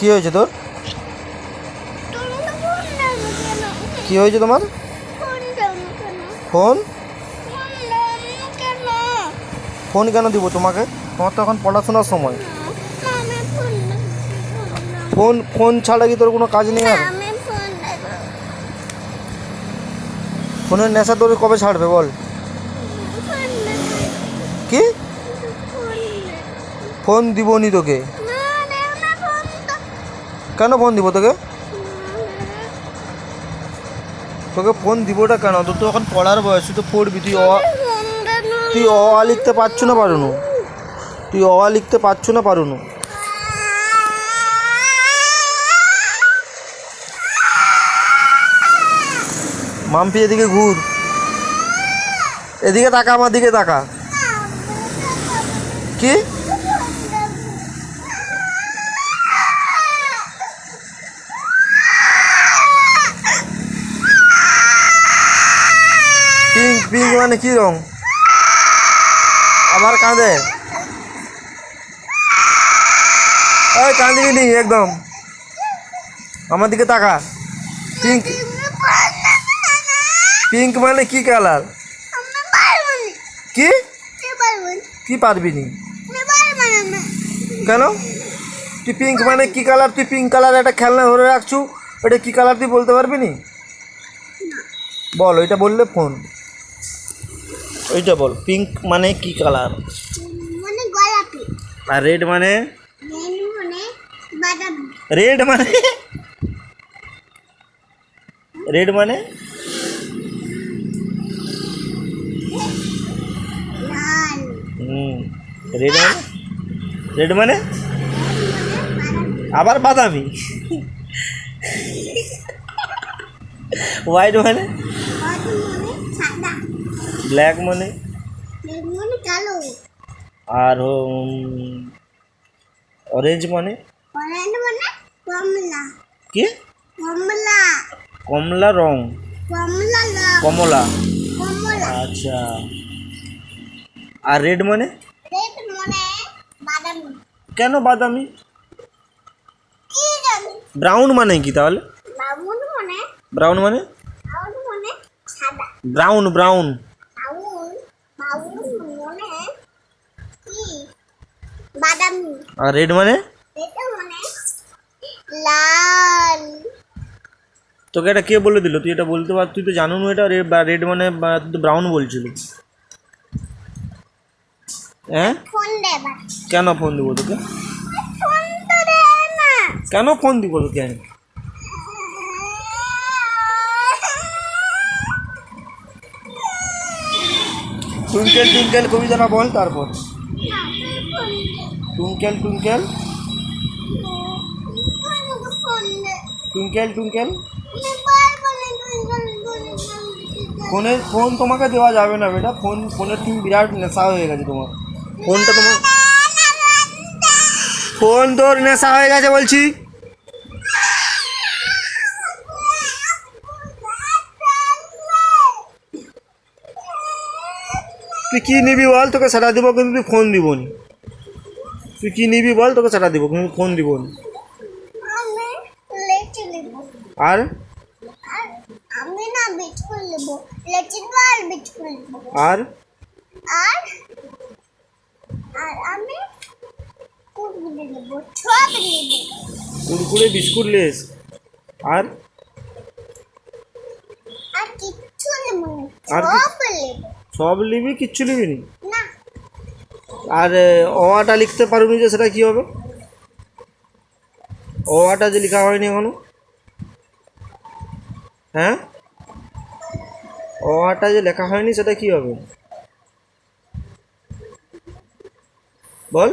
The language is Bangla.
কি হয়েছে তোর? কি হয়েছে তোমার? ফোন ফোন কেন দিব তোমাকে? তোমার তো এখন পড়াশোনার সময়। ফোন ফোন ছাড়া কি তোর কোনো কাজ নেই? আর ফোনের নেশা তোর কবে ছাড়বে বল? কি? ফোন দিব নি তোকে? কেন ফোন দিব তোকে? তোকে ফোন দিবটা কেন? তোর তো এখন পড়ার বয়স, তুই তো পড়বি। তুই অ আ লিখতে পারছো না পারুনু? তুই অ আ লিখতে পারছো না পারুনু? মাম্পি এদিকে ঘুর, এদিকে তাকা, আমার দিকে তাকা। কি? পিঙ্ক পিঙ্ক মানে কি রং? আবার কাঁদে? ওই কাঁদবি নি একদম, আমার দিকে তাকা। পিঙ্ক পিঙ্ক মানে কি কালার? কি? কি পারবি নি? কেন? তুই পিঙ্ক মানে কি কালার? তুই পিঙ্ক কালার একটা খেলনা ধরে রাখছু, ওটা কি কালার তুই বলতে পারবি নি? বল, ওইটা বললে ফোন। ওইটা বল, পিঙ্ক মানে কি কালার? আর রেড মানে? রেড মানে রেড মানে রেড মানে রেড মানে আবার বাদামি। হোয়াইট মানে? ব্ল্যাক মানে? আর অরেঞ্জ মানে? কি? কমলা রং? কমলা। আচ্ছা। আর রেড মানে? কেন বাদামি? ব্রাউন মানে কি তাহলে? ব্রাউন মানে? Brown brown. আর রেড মানে? তোকে এটা কে বলে দিল? তুই এটা বলতে পার? তুই তো জানো না এটা রেড মানে, তুই তো ব্রাউন বলছিলি। হ্যাঁ, কেন ফোন দিব তোকে? কেন ফোন দিব তোকে আমি? টুইঙ্কেল টুইঙ্কেল কবিতাটা বল তারপর। Twinkle twinkle twinkle twinkle. Phone তোমাকে দেওয়া যাবে না বেটা। ফোনের তুমি বিরাট নেশা হয়ে গেছে তোমার। ফোনটা তোমার, ফোন তোর নেশা হয়ে গেছে বলছি। তুই কি নিবি বল, তোকে সেটা দিব, কিন্তু তুই ফোন দিব নি। তুই কি নিবি বল, তোকে সেটা দিব, কিন্তু ফোন দিব নি। আর আর কুরকুরে বিস্কুট লেস। আর আর সব নিবি, কিচ্ছু নিবি নি? আর অটা লিখতে পারবি যে, সেটা কি হবে? অটা যে লেখা হয়নি এখনো, হ্যাঁ, অটা যে লেখা হয়নি সেটা কি হবে বল?